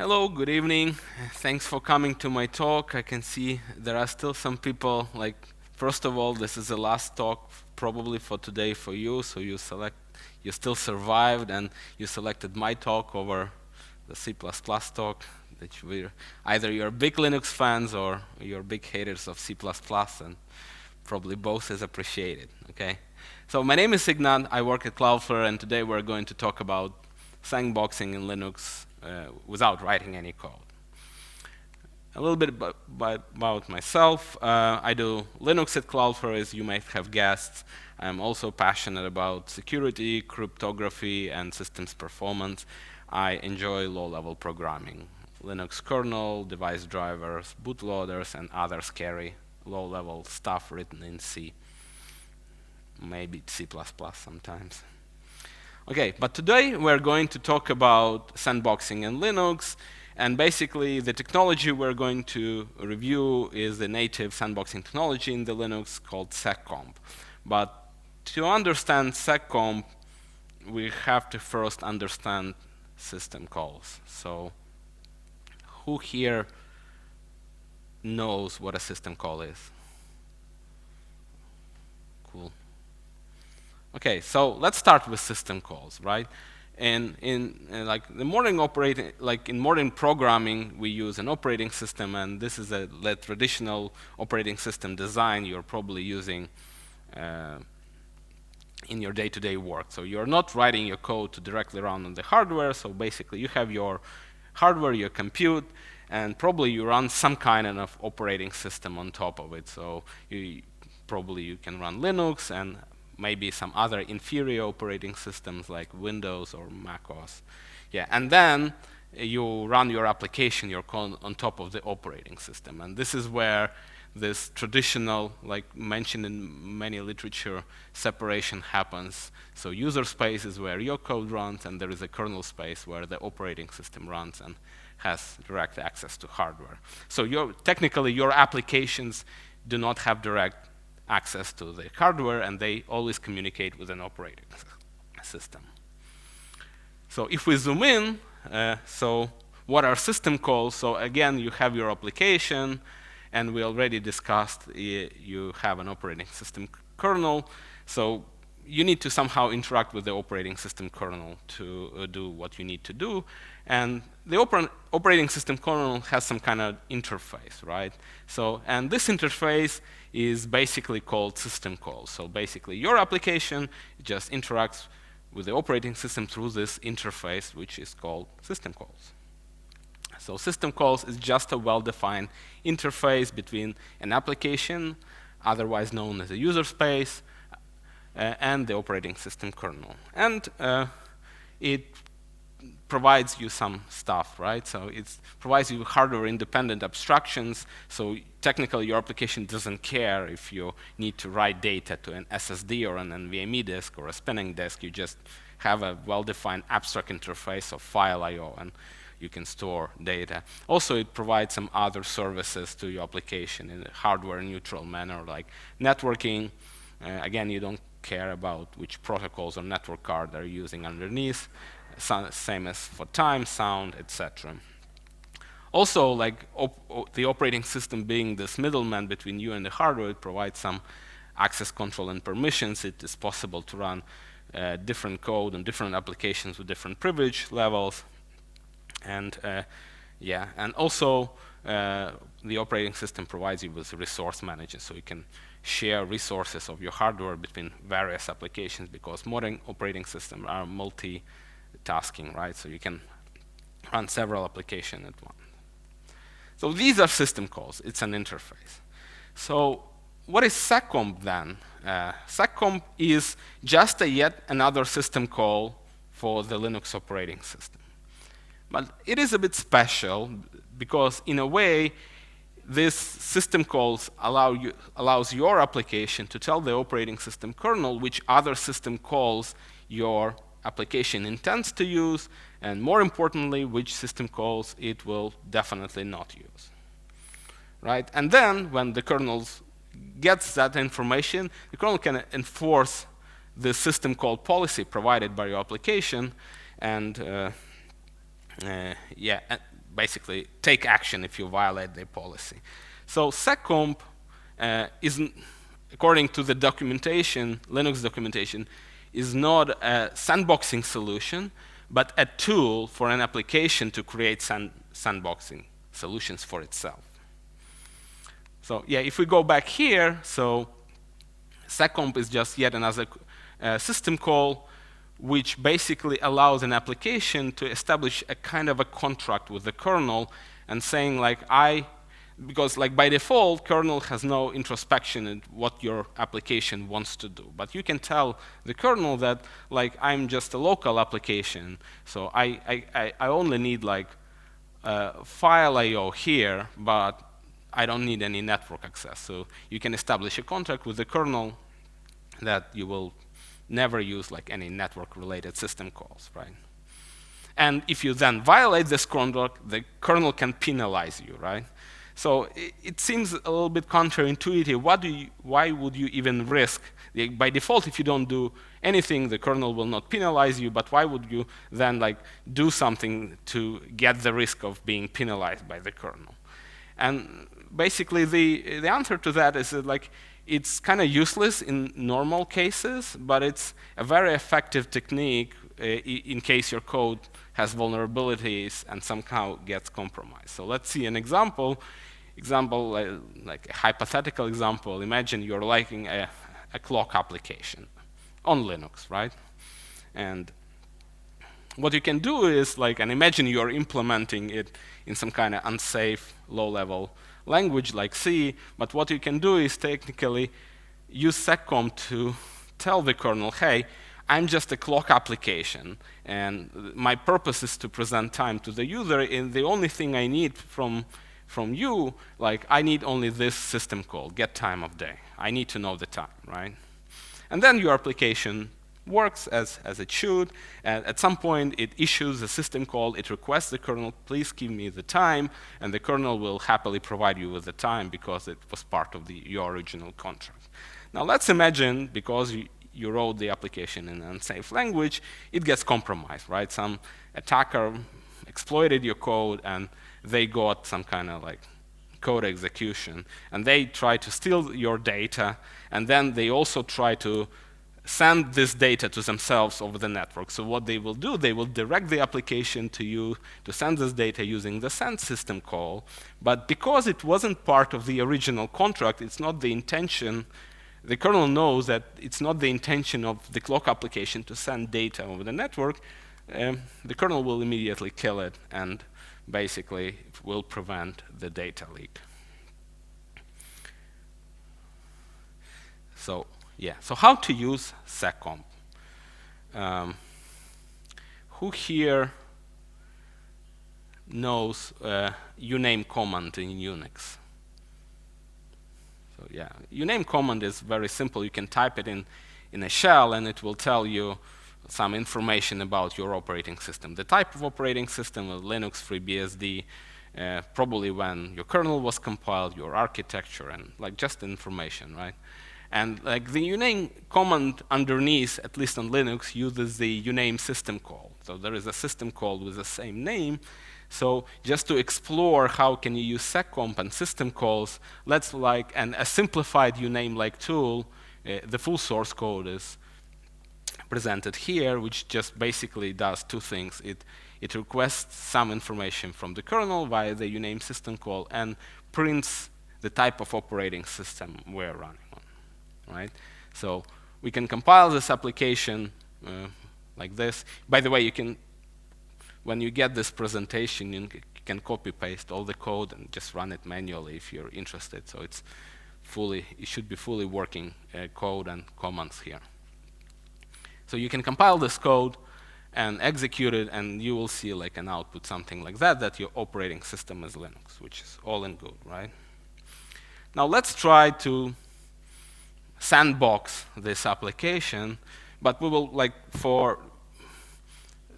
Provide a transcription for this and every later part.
Hello, good evening. Thanks for coming to my talk. I can see there are still some people, first of all, this is the last talk probably for today for you, so you still survived and you selected my talk over the C++ talk. Either you're big Linux fans or you're big haters of C++, and probably both is appreciated, okay? So my name is Ignat, I work at Cloudflare, and today we're going to talk about sandboxing in Linux without writing any code. A little bit about myself. I do Linux at Cloudflare, as you might have guessed. I'm also passionate about security, cryptography, and systems performance. I enjoy low-level programming. Linux kernel, device drivers, bootloaders, and other scary low-level stuff written in C. Maybe C++ sometimes. Okay, but today we're going to talk about sandboxing in Linux, and basically the technology we're going to review is the native sandboxing technology in the Linux called seccomp. But to understand seccomp, we have to first understand system calls. So who here knows what a system call is? Cool. Okay, so let's start with system calls, right? And in modern programming, we use an operating system, and this is a traditional operating system design you're probably using in your day-to-day work. So you're not writing your code to directly run on the hardware. So basically, you have your hardware, your compute, and probably you run some kind of operating system on top of it. So probably you can run Linux and maybe some other inferior operating systems like Windows or Mac OS. Yeah, and then you run your application, your code on top of the operating system. And this is where this traditional, like mentioned in many literature, separation happens. So user space is where your code runs, and there is a kernel space where the operating system runs and has direct access to hardware. So technically, your applications do not have direct access to the hardware, and they always communicate with an operating system. So if we zoom in, so what are system calls? So again, you have your application, and we already discussed you have an operating system kernel. So you need to somehow interact with the operating system kernel to do what you need to do. And the operating system kernel has some kind of interface, right? So, and this interface is basically called system calls. So basically, your application just interacts with the operating system through this interface, which is called system calls. So system calls is just a well-defined interface between an application, otherwise known as a user space, and the operating system kernel. And it provides you some stuff, right? So it provides you hardware-independent abstractions. So technically, your application doesn't care if you need to write data to an SSD or an NVMe disk or a spinning disk. You just have a well-defined abstract interface of file I/O, and you can store data. Also, it provides some other services to your application in a hardware-neutral manner, like networking. Again, you don't care about which protocols or network card they're using underneath. Same as for time, sound, etc. Also, the operating system being this middleman between you and the hardware, it provides some access control and permissions. It is possible to run different code on different applications with different privilege levels. And and also the operating system provides you with resource managers, so you can share resources of your hardware between various applications, because modern operating systems are multitasking, right? So you can run several applications at once. So these are system calls. It's an interface. So what is seccomp then? Seccomp is just yet another system call for the Linux operating system. But it is a bit special because, in a way, this system calls allows your application to tell the operating system kernel which other system calls your application intends to use, and more importantly, which system calls it will definitely not use. Right? And then, when the kernel gets that information, the kernel can enforce the system call policy provided by your application, and basically take action if you violate their policy. So seccomp according to the documentation, Linux documentation, is not a sandboxing solution, but a tool for an application to create sandboxing solutions for itself. So yeah, if we go back here, so seccomp is just yet another system call which basically allows an application to establish a kind of a contract with the kernel and saying like because like by default, kernel has no introspection in what your application wants to do. But you can tell the kernel that like I'm just a local application, so I only need like file I/O here, but I don't need any network access. So you can establish a contract with the kernel that you will never use like any network-related system calls, right? And if you then violate this contract, the kernel can penalize you, right? So it seems a little bit counterintuitive. Why would you even risk? By default, if you don't do anything, the kernel will not penalize you, but why would you then like do something to get the risk of being penalized by the kernel? And basically the answer to that is that like it's kind of useless in normal cases, but it's a very effective technique in case your code has vulnerabilities and somehow gets compromised. So let's see an example, like a hypothetical example. Imagine you're liking a clock application on Linux, right? And what you can do is and imagine you're implementing it in some kind of unsafe, low-level language like C, but what you can do is technically use seccomp to tell the kernel, hey, I'm just a clock application, and my purpose is to present time to the user, and the only thing I need from you, I need only this system call, get time of day. I need to know the time, right? And then your application works as it should. At some point, it issues a system call. It requests the kernel, please give me the time, and the kernel will happily provide you with the time because it was part of your original contract. Now let's imagine, because you wrote the application in an unsafe language, it gets compromised, right? Some attacker exploited your code, and they got some kind of code execution, and they try to steal your data, and then they also try to send this data to themselves over the network. So what they will do, they will direct the application to you to send this data using the send system call. But because it wasn't part of the original contract, it's not the intention. The kernel knows that it's not the intention of the clock application to send data over the network. The kernel will immediately kill it and basically will prevent the data leak. So yeah, so how to use seccomp? Who here knows uname command in Unix? So yeah, uname command is very simple. You can type it in a shell, and it will tell you some information about your operating system. The type of operating system, Linux, FreeBSD, probably when your kernel was compiled, your architecture, and just information, right? And the uname command underneath, at least on Linux, uses the uname system call. So there is a system call with the same name. So just to explore how can you use seccomp and system calls, let's a simplified uname-like tool. The full source code is presented here, which just basically does two things. It requests some information from the kernel via the uname system call and prints the type of operating system we're running on. Right? So we can compile this application like this. By the way, you can, when you get this presentation, you can copy-paste all the code and just run it manually if you're interested. So it should be fully working code and commands here. So you can compile this code and execute it, and you will see an output, something like that your operating system is Linux, which is all in good, right? Now let's try to sandbox this application, but we will, for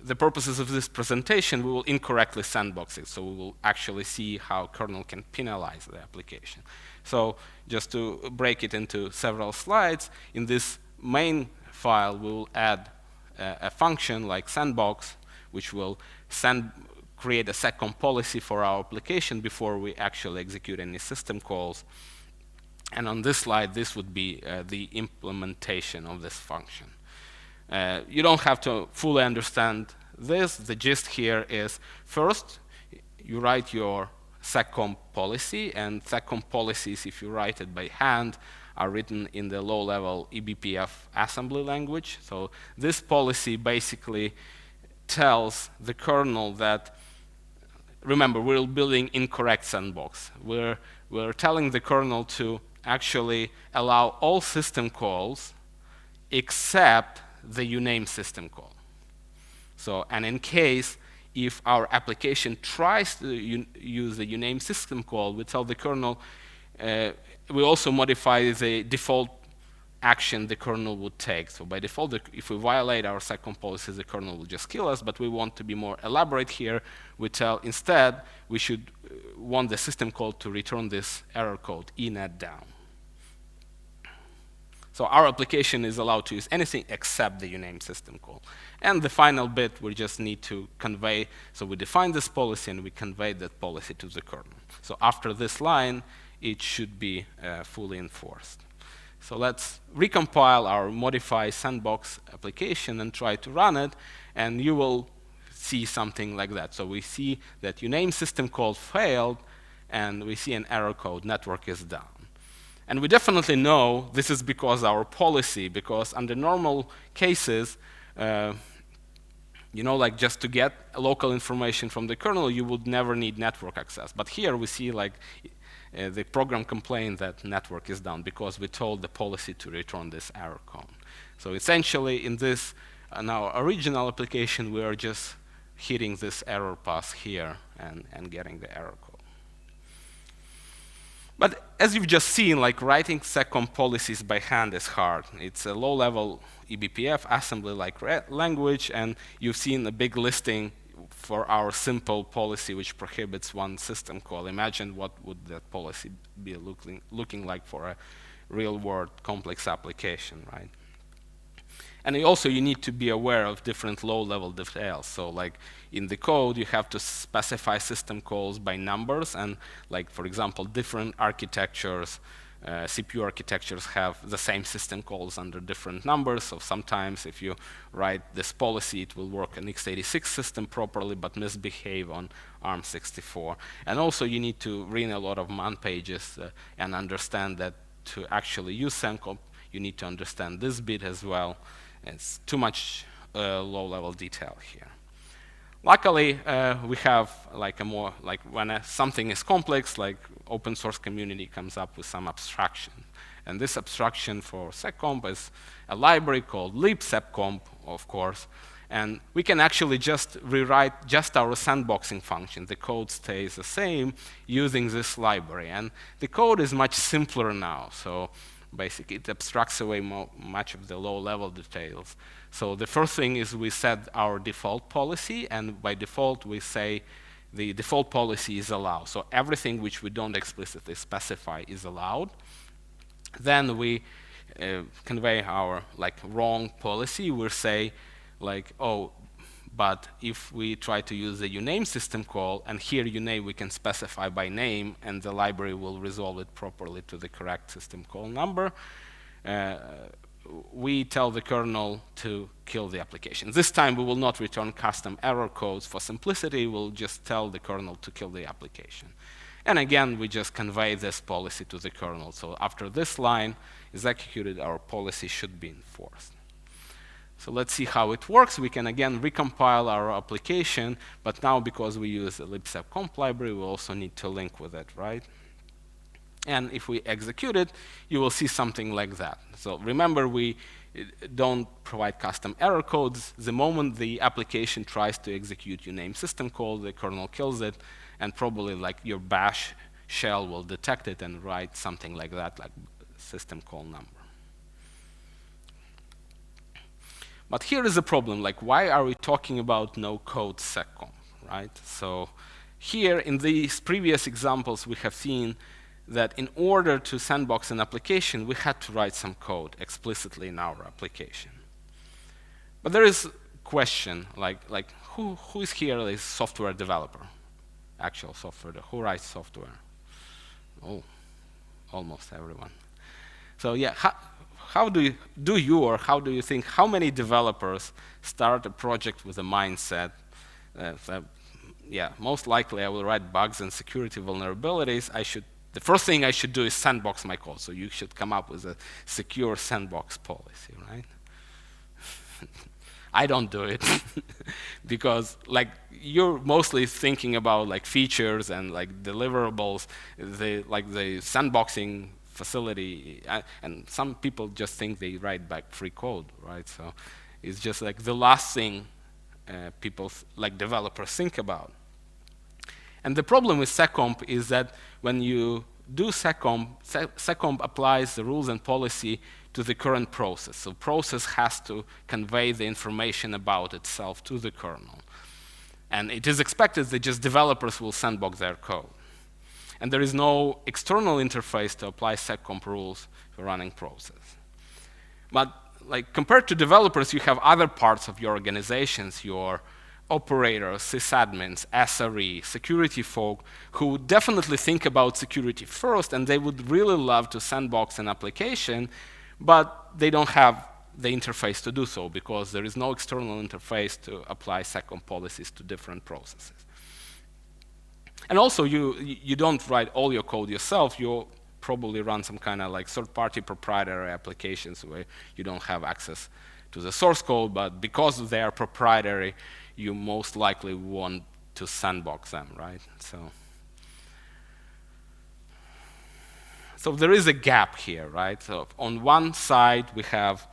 the purposes of this presentation, we will incorrectly sandbox it, so we will actually see how kernel can penalize the application. So just to break it into several slides, in this main file, we will add a function like sandbox, which will create a seccomp policy for our application before we actually execute any system calls. And on this slide, this would be the implementation of this function. You don't have to fully understand this. The gist here is, first, you write your seccomp policy, and seccomp policies, if you write it by hand, are written in the low-level eBPF assembly language. So this policy basically tells the kernel that, remember, we're building incorrect sandbox. We're telling the kernel to actually allow all system calls except the uname system call. So, and in case if our application tries to use the uname system call, we tell the kernel, we also modify the default action the kernel would take. So by default, if we violate our seccomp policies, the kernel will just kill us, but we want to be more elaborate here. We tell instead, we should want the system call to return this error code, Ignat down. So our application is allowed to use anything except the uname system call. And the final bit, we just need to convey, so we define this policy and we convey that policy to the kernel. So after this line, it should be fully enforced. So let's recompile our modify sandbox application and try to run it, and you will see something like that. So we see that uname system call failed, and we see an error code, network is down. And we definitely know this is because our policy, because under normal cases, you know, like just to get local information from the kernel, you would never need network access. But here we see like the program complained that network is down because we told the policy to return this error code. So essentially in this, in our original application, we are just hitting this error pass here and getting the error code. But as you've just seen, like writing seccomp policies by hand is hard. It's a low-level eBPF assembly-like language, and you've seen a big listing for our simple policy which prohibits one system call. Imagine what would that policy be looking like for a real-world complex application, right? And also you need to be aware of different low-level details. So like in the code, you have to specify system calls by numbers, and like, for example, different architectures, CPU architectures have the same system calls under different numbers. So sometimes if you write this policy, it will work on x86 system properly, but misbehave on ARM64. And also you need to read a lot of man pages and understand that to actually use seccomp, you need to understand this bit as well. It's too much low-level detail here. Luckily, we have like a more, like when something is complex, like open source community comes up with some abstraction. And this abstraction for seccomp is a library called libseccomp, of course. And we can actually just rewrite just our sandboxing function. The code stays the same using this library. And the code is much simpler now. So basically, it abstracts away much of the low-level details. So the first thing is we set our default policy, and by default, we say the default policy is allowed. So everything which we don't explicitly specify is allowed. Then we convey our like wrong policy. We'll say like, oh, but if we try to use the uname system call, and here uname we can specify by name, and the library will resolve it properly to the correct system call number, we tell the kernel to kill the application. This time we will not return custom error codes. For simplicity, we'll just tell the kernel to kill the application. And again, we just convey this policy to the kernel. So after this line is executed, our policy should be enforced. So let's see how it works. We can again recompile our application, but now because we use the libseccomp library, we also need to link with it, right? And if we execute it, you will see something like that. So remember, we don't provide custom error codes. The moment the application tries to execute uname system call, the kernel kills it, and probably like your bash shell will detect it and write something like that, like system call number. But here is a problem, like why are we talking about no-code seccomp, right? So here in these previous examples, we have seen that in order to sandbox an application, we had to write some code explicitly in our application. But there is question, like who is here is software developer, actual software, who writes software? Oh, almost everyone. So yeah, how do you or how do you think, how many developers start a project with a mindset that, yeah, most likely I will write bugs and security vulnerabilities. The first thing I should do is sandbox my code. So you should come up with a secure sandbox policy, right? I don't do it because like you're mostly thinking about like features and like deliverables, the sandboxing facility, and some people just think they write back free code, right? So it's just like the last thing people like developers think about. And the problem with seccomp is that when you do seccomp, seccomp applies the rules and policy to the current process. So process has to convey the information about itself to the kernel. And it is expected that just developers will sandbox their code. And there is no external interface to apply seccomp rules to running process. But like compared to developers, you have other parts of your organizations, your operators, sysadmins, SRE, security folk, who definitely think about security first, and they would really love to sandbox an application, but they don't have the interface to do so because there is no external interface to apply seccomp policies to different processes. And also, you don't write all your code yourself. You probably run some kind of like third-party proprietary applications where you don't have access to the source code, but because they are proprietary, you most likely want to sandbox them, right? So there is a gap here, right? So on one side, we have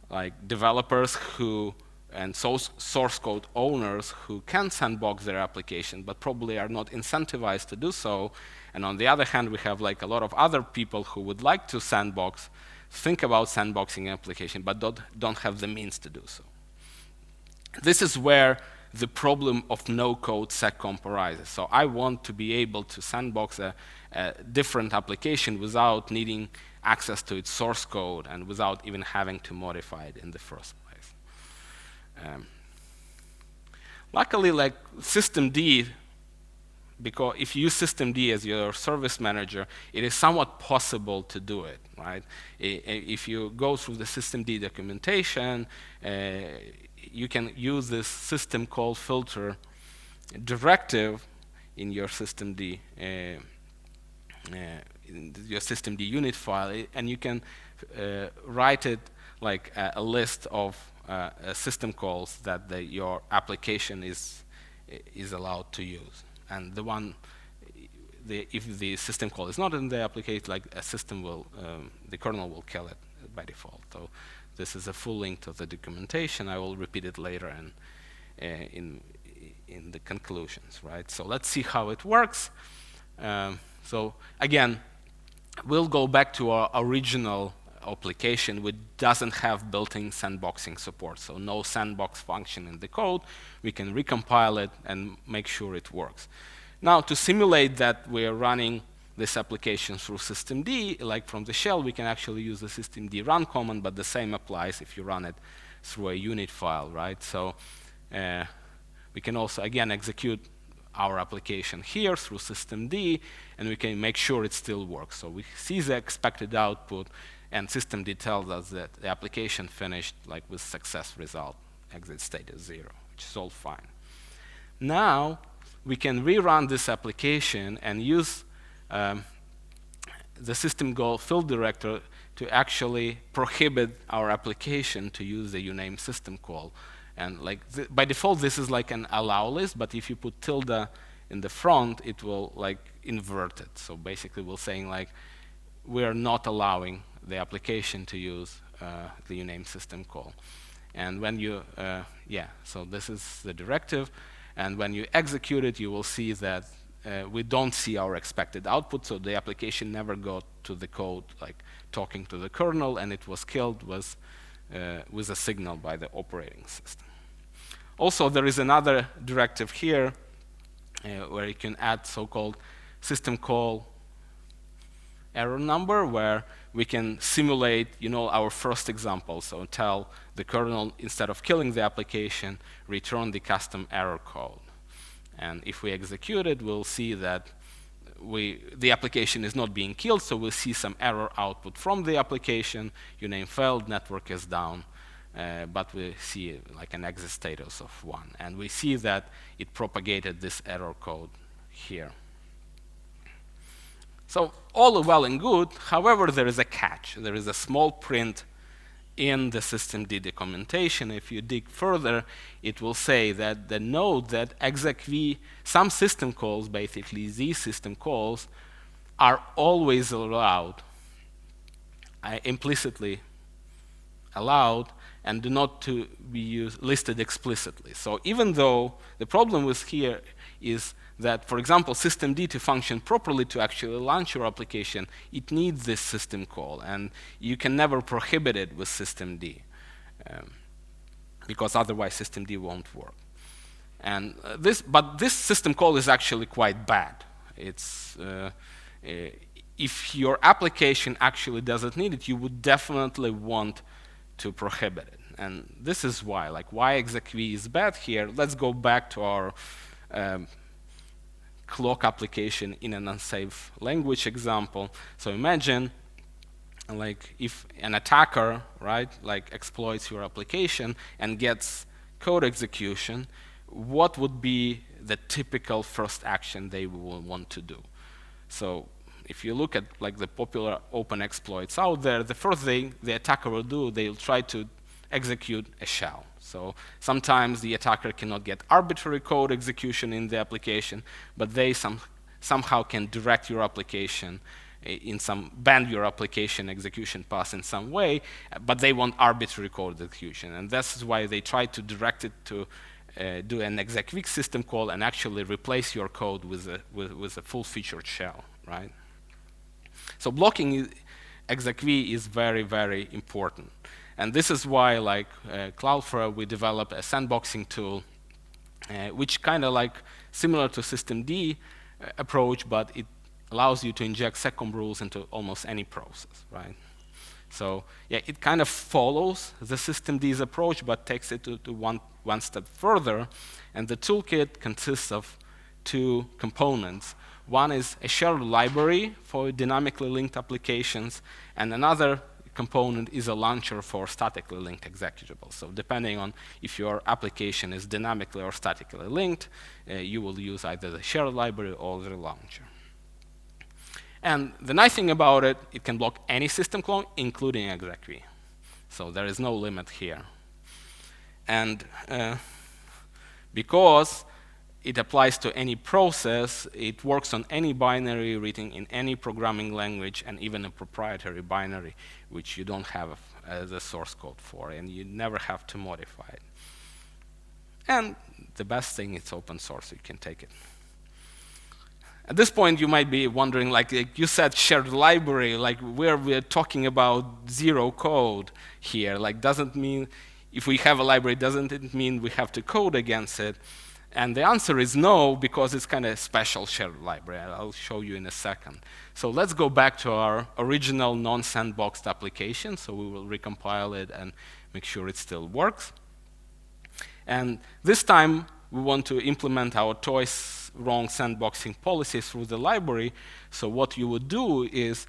like developers who and source code owners who can sandbox their application, but probably are not incentivized to do so. And on the other hand, we have like a lot of other people who would like to sandbox, think about sandboxing an application, but don't have the means to do so. This is where the problem of no-code seccomp arises. So I want to be able to sandbox a different application without needing access to its source code and without even having to modify it in the first place. Luckily, like systemd, because if you use systemd as your service manager, it is somewhat possible to do it, right? If you go through the systemd documentation, you can use this system call filter directive in your systemd unit file, and you can write it like a list of system calls that your application is allowed to use. And if the system call is not in the application, like a system will, the kernel will kill it by default. So this is a full link to the documentation. I will repeat it later in the conclusions, right? So let's see how it works. So again, we'll go back to our original application, which doesn't have built-in sandboxing support. So no sandbox function in the code. We can recompile it and make sure it works. Now, to simulate that we're running this application through systemd, like from the shell, we can actually use the systemd run command, but the same applies if you run it through a unit file, right? So we can also, again, execute our application here through systemd, and we can make sure it still works. So we see the expected output, and systemd tells us that the application finished like with success result, exit state is 0, which is all fine. Now we can rerun this application and use the system goal field director to actually prohibit our application to use the uname system call. And like by default, this is like an allow list, but if you put tilde in the front, it will like invert it. So basically, we're saying like we're not allowing the application to use the uname system call. And when you, so this is the directive. And when you execute it, you will see that we don't see our expected output. So the application never got to the code, like talking to the kernel, and it was killed with a signal by the operating system. Also, there is another directive here where you can add so-called system call error number, where we can simulate, our first example. So tell the kernel, instead of killing the application, return the custom error code. And if we execute it, we'll see that the application is not being killed, so we'll see some error output from the application. Uname failed, network is down, but we see like an exit status of 1. And we see that it propagated this error code here. So all well and good. However, there is a catch. There is a small print in the systemd documentation. If you dig further, it will say that the node that execv, some system calls, basically these system calls, are always allowed, implicitly allowed, and do not to be listed explicitly. So even though the problem with here is that, for example, systemd to function properly, to actually launch your application, it needs this system call, and you can never prohibit it with systemd, because otherwise systemd won't work. And but this system call is actually quite bad. It's if your application actually doesn't need it, you would definitely want to prohibit it. And this is why, why execv is bad here. Let's go back to our clock application in an unsafe language example. So imagine, if an attacker, exploits your application and gets code execution, what would be the typical first action they will want to do? So if you look at the popular open exploits out there, the first thing the attacker will do, they'll try to execute a shell. So sometimes the attacker cannot get arbitrary code execution in the application, but they somehow can direct your application bend your application execution path in some way, but they want arbitrary code execution. And that's why they try to direct it to do an execv system call and actually replace your code with a full-featured shell, right? So blocking execv is very, very important. And this is why, Cloudflare, we developed a sandboxing tool, which kind of similar to systemd approach, but it allows you to inject seccomp rules into almost any process, right? So yeah, it kind of follows the systemd's approach, but takes it to one step further. And the toolkit consists of 2 components. One is a shared library for dynamically linked applications, and another component is a launcher for statically linked executables. So depending on if your application is dynamically or statically linked, you will use either the shared library or the launcher. And the nice thing about it, it can block any system clone, including execv. So there is no limit here. And because it applies to any process, it works on any binary written in any programming language, and even a proprietary binary, which you don't have the source code for, and you never have to modify it. And the best thing, it's open source, so you can take it. At this point, you might be wondering, you said shared library, we're talking about 0 code here. Doesn't mean, if we have a library, doesn't it mean we have to code against it? And the answer is no, because it's kind of a special shared library. I'll show you in a second. So let's go back to our original non-sandboxed application. So we will recompile it and make sure it still works. And this time, we want to implement our twice wrong sandboxing policy through the library. So what you would do is,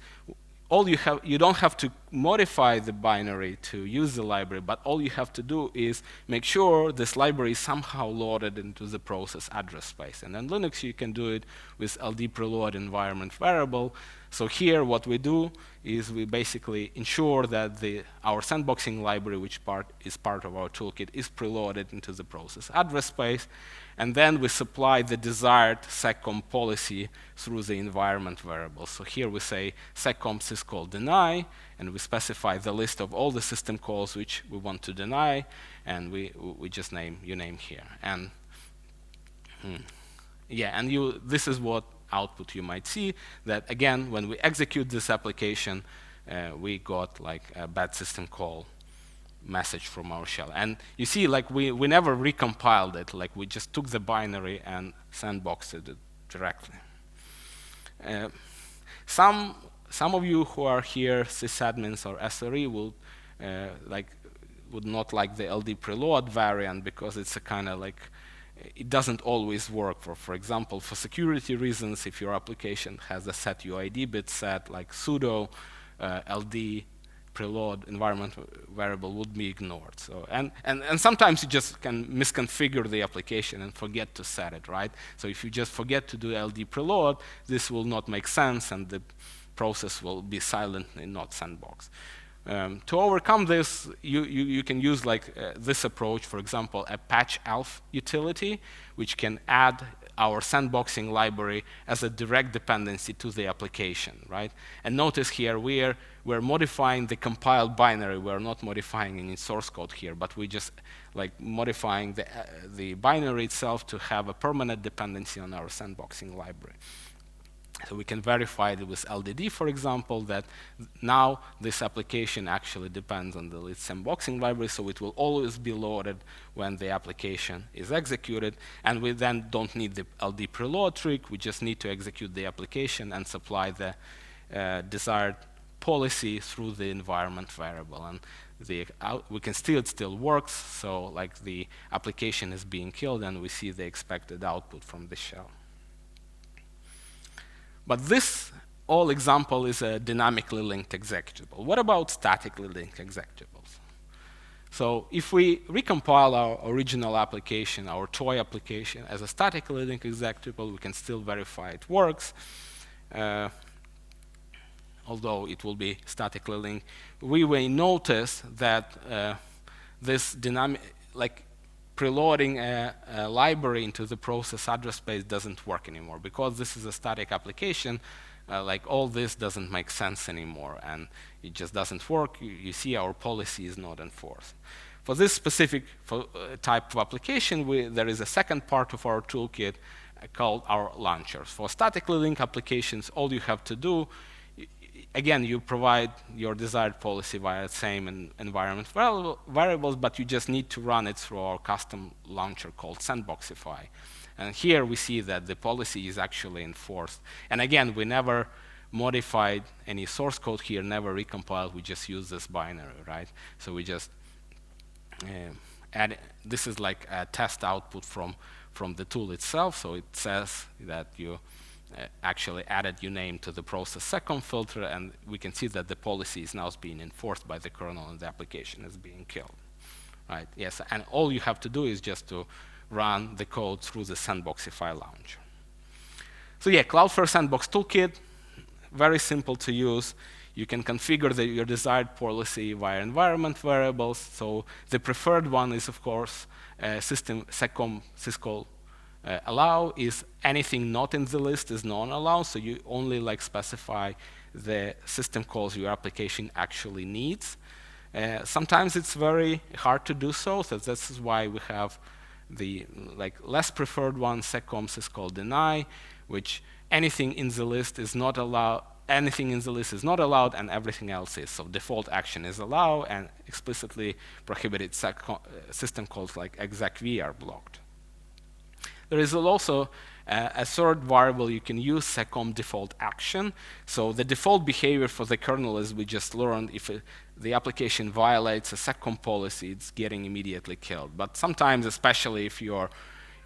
you don't have to modify the binary to use the library, but all you have to do is make sure this library is somehow loaded into the process address space. And in Linux, you can do it with ld preload environment variable. So here, what we do is we basically ensure that our sandboxing library, which is part of our toolkit, is preloaded into the process address space. And then we supply the desired seccomp policy through the environment variable. So here we say seccomp syscall deny, and we specify the list of all the system calls which we want to deny, and we just name here. And yeah, and this is what output you might see, that again, when we execute this application, we got a bad system call message from our shell. And you see, we never recompiled it, we just took the binary and sandboxed it directly. Some some of you who are here, sysadmins or SRE, would not like the LD preload variant because it's a kind of like, it doesn't always work. For example, for security reasons, if your application has a set UID bit set, like sudo LD preload environment variable would be ignored. So and sometimes you just can misconfigure the application and forget to set it, right? So if you just forget to do LD preload, this will not make sense and the process will be silent and not sandbox. To overcome this, you can use like this approach, for example, a patch elf utility, which can add our sandboxing library as a direct dependency to the application, right? And notice here we're modifying the compiled binary. We're not modifying any source code here, but we just like modifying the binary itself to have a permanent dependency on our sandboxing library. So we can verify it with LDD, for example, that now this application actually depends on the libsandboxing library, so it will always be loaded when the application is executed. And we then don't need the LD preload trick. We just need to execute the application and supply the desired policy through the environment variable. And we can see it still works, so like the application is being killed and we see the expected output from the shell. But this all example is a dynamically linked executable. What about statically linked executables? So if we recompile our original application, our toy application, as a statically linked executable, we can still verify it works. Although it will be statically linked, we may notice that this dynamic, like preloading a library into the process address space doesn't work anymore. Because this is a static application, like all this doesn't make sense anymore, and it just doesn't work. You see our policy is not enforced. For this specific type of application, there is a second part of our toolkit called our launchers. For statically linked applications, all you have to do, again, you provide your desired policy via the same environment variables, but you just need to run it through our custom launcher called Sandboxify. And here we see that the policy is actually enforced. And again, we never modified any source code here, never recompiled. We just use this binary, right? So we just add. This is like a test output from the tool itself. So it says that you actually added your name to the process seccomp filter, and we can see that the policy is now being enforced by the kernel and the application is being killed, right? Yes, and all you have to do is just to run the code through the Sandboxify launcher. So yeah, Cloudflare Sandbox Toolkit, very simple to use. You can configure your desired policy via environment variables. So the preferred one is, of course, system seccomp syscall allow is anything not in the list is non-allow, so you only like specify the system calls your application actually needs. Sometimes it's very hard to do so this is why we have the less preferred one, seccomp syscall deny, which anything in the list is not allowed. Anything in the list is not allowed, and everything else is. So default action is allowed, and explicitly prohibited system calls like execv are blocked. There is also a third variable you can use, seccomp default action. So the default behavior for the kernel, as we just learned, if the application violates a seccomp policy, it's getting immediately killed. But sometimes, especially if you're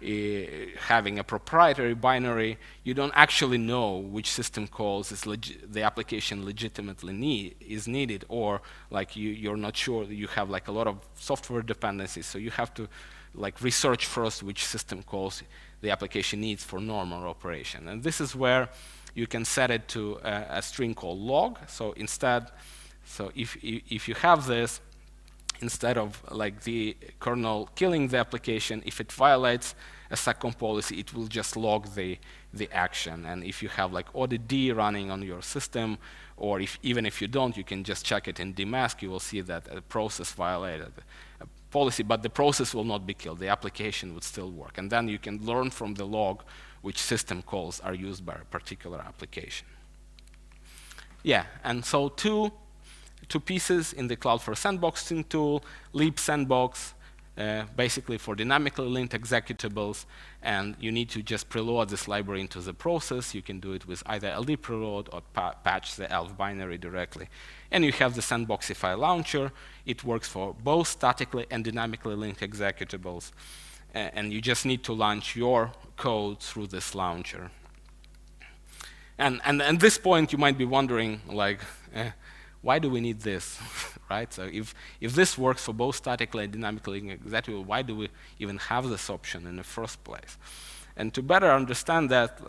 having a proprietary binary, you don't actually know which system calls the application legitimately is needed, or like you're not sure. You have like a lot of software dependencies, so you have to like research first which system calls the application needs for normal operation. And this is where you can set it to a string called log. So instead, if you have this, instead of like the kernel killing the application, if it violates a seccomp policy, it will just log the action. And if you have like audit D running on your system, or even if you don't, you can just check it in dmask. You will see that a process violated a policy, but the process will not be killed. The application would still work. And then you can learn from the log which system calls are used by a particular application. Yeah, and so two pieces in the Cloudflare sandboxing tool, libsandbox basically for dynamically linked executables, and you need to just preload this library into the process. You can do it with either LD preload or patch the ELF binary directly. And you have the Sandboxify launcher. It works for both statically and dynamically linked executables. And you just need to launch your code through this launcher. And at this point, you might be wondering, like, why do we need this, right? So if this works for both statically and dynamically linked executable, why do we even have this option in the first place? And to better understand that,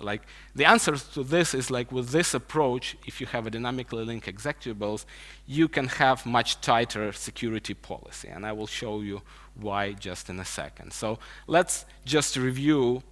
like, the answer to this is, like, with this approach, if you have a dynamically linked executables, you can have much tighter security policy. And I will show you why just in a second. So let's just review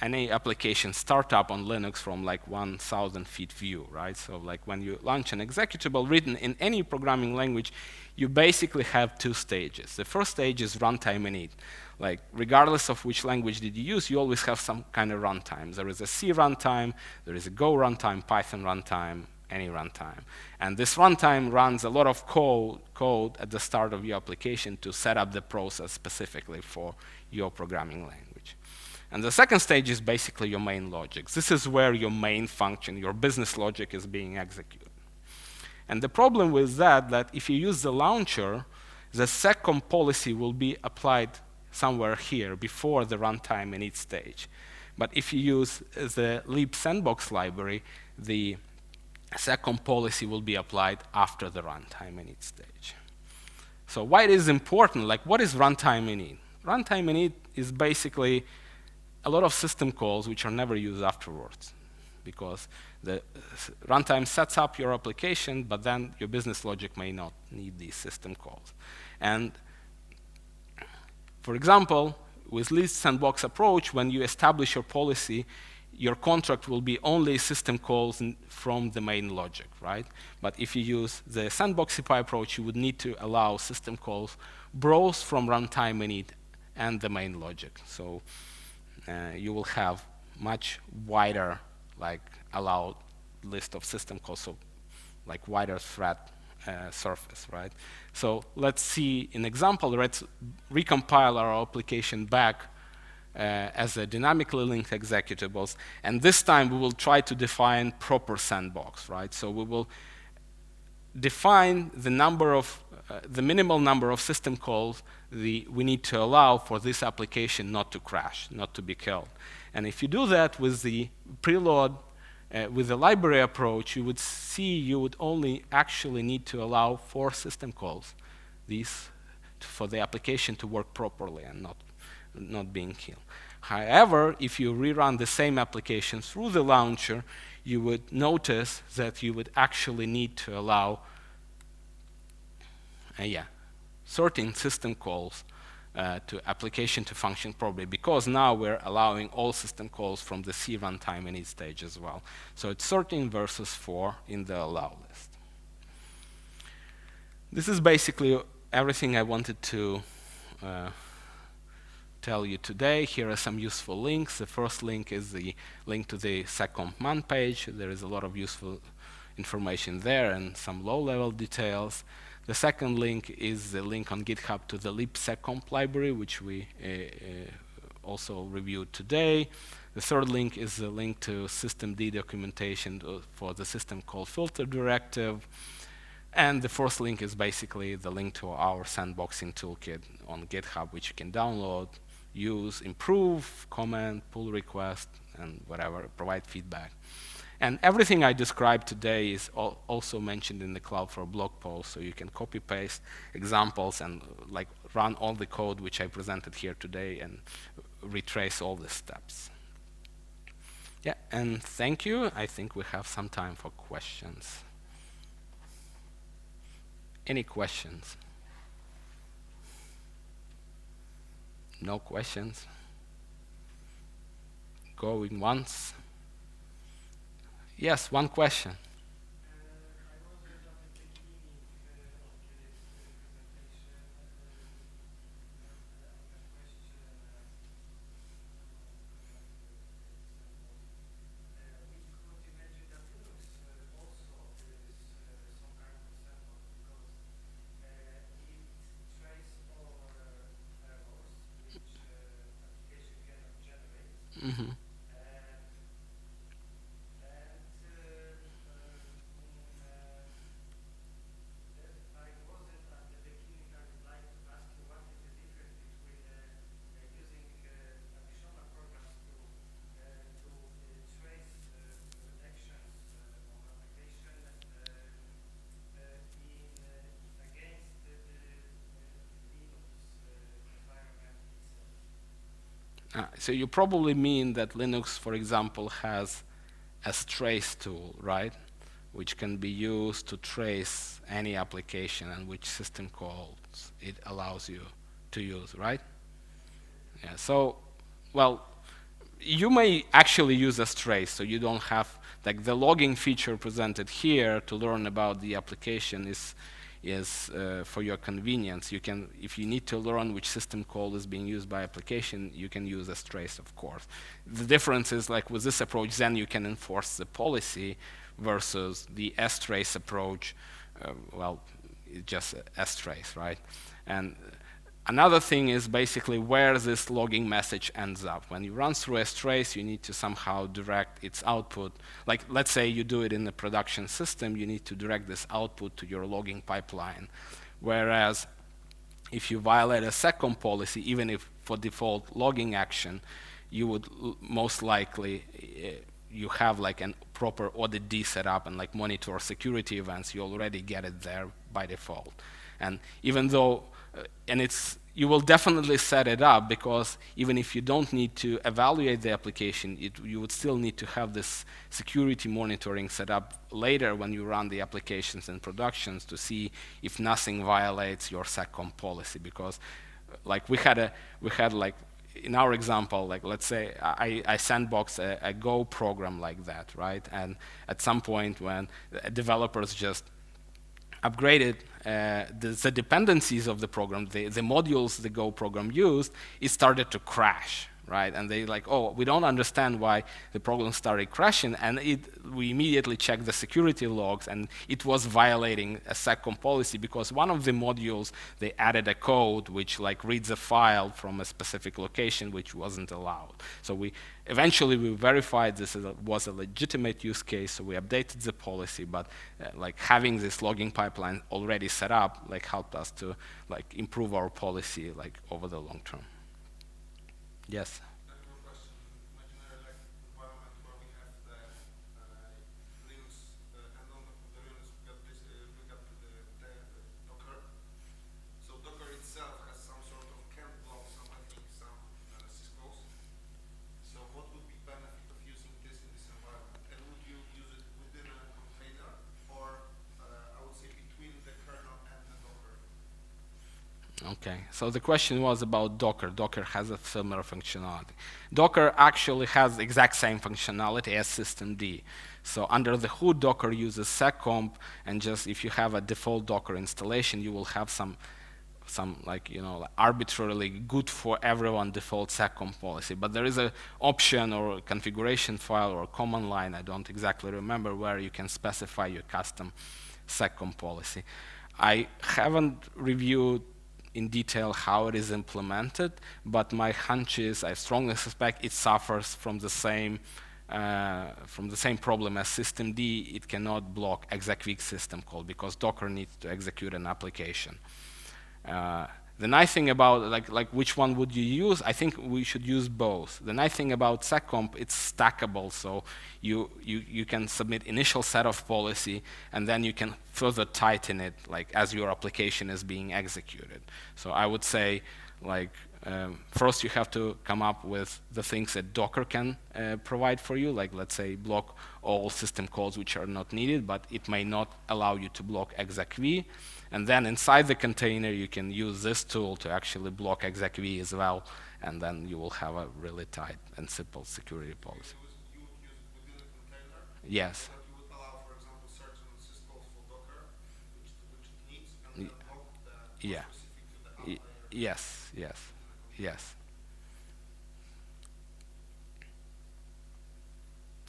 any application startup on Linux from like 1,000 feet view, right? So like when you launch an executable written in any programming language, you basically have two stages. The first stage is runtime init. Like regardless of which language did you use, you always have some kind of runtime. There is a C runtime, there is a Go runtime, Python runtime, any runtime. And this runtime runs a lot of code at the start of your application to set up the process specifically for your programming language. And the second stage is basically your main logic. This is where your main function, your business logic, is being executed. And the problem with that if you use the launcher, the seccomp policy will be applied somewhere here before the runtime init stage. But if you use the libsandbox library, the seccomp policy will be applied after the runtime init stage. So why it is important? Like, what is runtime init? Runtime init is basically a lot of system calls which are never used afterwards, because the runtime sets up your application, but then your business logic may not need these system calls. And for example, with least sandbox approach, when you establish your policy, your contract will be only system calls from the main logic, right? But if you use the Sandboxify approach, you would need to allow system calls both from runtime init and the main logic. So you will have much wider, like, allowed list of system calls, so like wider threat surface, right? So let's see an example. Let's recompile our application back as a dynamically linked executables, and this time we will try to define proper sandbox, right? So we will define the number of the minimal number of system calls we need to allow for this application not to crash, not to be killed. And if you do that with the preload, with the library approach, you would see you would only actually need to allow 4 system calls, these for the application to work properly and not being killed. However, if you rerun the same application through the launcher, you would notice that you would actually need to allow 13 system calls to application to function properly, because now we're allowing all system calls from the C runtime init stage as well. So it's 13 versus 4 in the allow list. This is basically everything I wanted to tell you today. Here are some useful links. The first link is the link to the seccomp man page. There is a lot of useful information there and some low-level details. The second link is the link on GitHub to the libseccomp library, which we also reviewed today. The third link is the link to systemd documentation for the system call filter directive. And the fourth link is basically the link to our sandboxing toolkit on GitHub, which you can download, use, improve, comment, pull request, and whatever, provide feedback. And everything I described today is also mentioned in the Cloudflare blog post, so you can copy-paste examples and like run all the code which I presented here today and retrace all the steps. Yeah, and thank you. I think we have some time for questions. Any questions? No questions? Going once? Yes, one question. Hmm. So you probably mean that Linux, for example, has a trace tool, right? Which can be used to trace any application and which system calls it allows you to use, right? Yeah. So, well, you may actually use a trace, so you don't have like the logging feature presented here to learn about the application is for your convenience. You can, if you need to learn which system call is being used by application, you can use a trace, of course. The difference is like with this approach, then you can enforce the policy versus the strace approach. Well, it's just strace, right? And another thing is basically where this logging message ends up. When you run through a trace, you need to somehow direct its output. Like, let's say you do it in the production system, you need to direct this output to your logging pipeline. Whereas if you violate a seccomp policy, even if for default logging action, you would most likely you have like a proper audit D set up and like monitor security events, you already get it there by default. And even though, and it's, you will definitely set it up because even if you don't need to evaluate the application, you would still need to have this security monitoring set up later when you run the applications in productions to see if nothing violates your seccomp policy. Because like we had like in our example, like let's say I sandbox a Go program like that, right? And at some point when developers just upgraded the dependencies of the program, the modules the Go program used, it started to crash, right? And they like, oh, we don't understand why the program started crashing, and we immediately checked the security logs, and it was violating a seccomp policy because one of the modules, they added a code which like reads a file from a specific location which wasn't allowed. So we eventually verified this was a legitimate use case, so we updated the policy, but like having this logging pipeline already set up like helped us to like improve our policy like over the long term. Yes. Okay, so the question was about Docker. Docker has a similar functionality. Docker actually has the exact same functionality as systemd. So under the hood, Docker uses seccomp, and just if you have a default Docker installation, you will have some like, you know, arbitrarily good for everyone default seccomp policy. But there is an option or a configuration file or a command line, I don't exactly remember, where you can specify your custom seccomp policy. I haven't reviewed in detail how it is implemented, but my hunch is I strongly suspect it suffers from the same problem as systemd. It cannot block execweak system call because Docker needs to execute an application. The nice thing about like which one would you use? I think we should use both. The nice thing about seccomp, it's stackable, so you can submit initial set of policy and then you can further tighten it like as your application is being executed. So I would say like first you have to come up with the things that Docker can provide for you, like let's say block all system calls which are not needed, but it may not allow you to block execv. And then inside the container, you can use this tool to actually block execv as well, and then you will have a really tight and simple security policy. Yes. Yeah. Yes. Yes. Yes.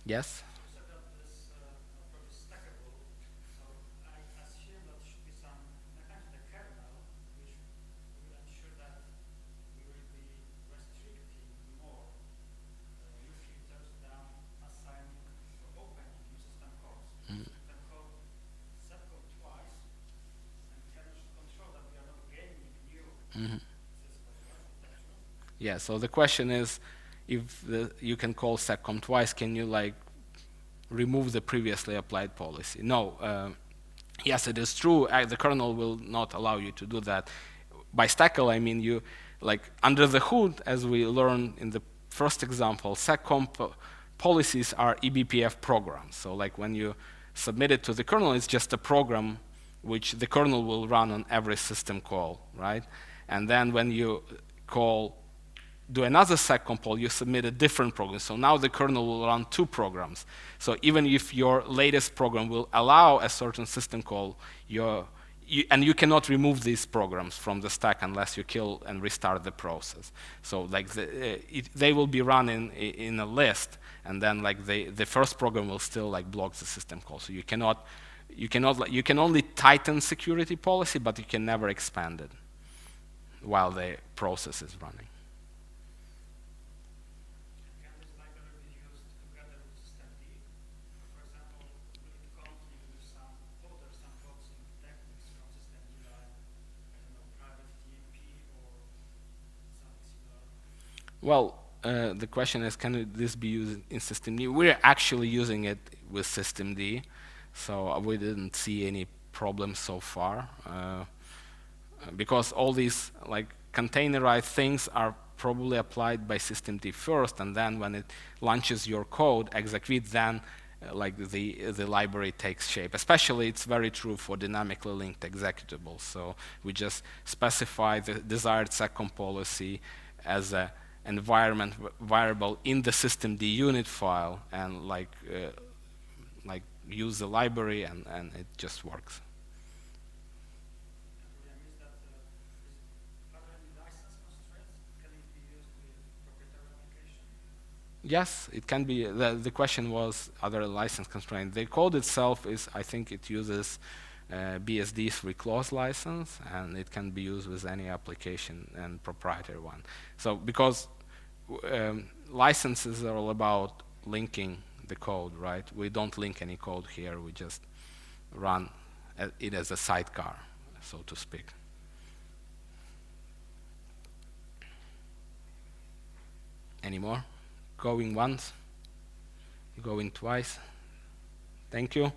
Yes. Mhm. Yeah, so the question is, if you can call seccomp twice, can you like remove the previously applied policy? No. Yes, it is true. The kernel will not allow you to do that. By stackle, I mean you, like under the hood, as we learned in the first example, seccomp policies are eBPF programs. So like when you submit it to the kernel, it's just a program which the kernel will run on every system call, right? And then when you do another seccomp call, you submit a different program. So now the kernel will run two programs. So even if your latest program will allow a certain system call, and you cannot remove these programs from the stack unless you kill and restart the process. So like they will be run in a list, and then like the first program will still like block the system call. So you can only tighten security policy, but you can never expand it while the process is running. Well, the question is, can this be used in systemd? We're actually using it with systemd, so we didn't see any problems so far, because all these like containerized things are probably applied by systemd first, and then when it launches your code, execute, then like the library takes shape. Especially, it's very true for dynamically linked executables. So we just specify the desired seccomp policy as a environment variable in the systemd unit file, and like use the library, and it just works. Yes, it can be. The question was other license constraint. The code itself is, I think it uses BSD 3 clause license, and it can be used with any application and proprietary one. So because licenses are all about linking the code, right? We don't link any code here. We just run it as a sidecar, so to speak. Any more? Going once, going twice. Thank you.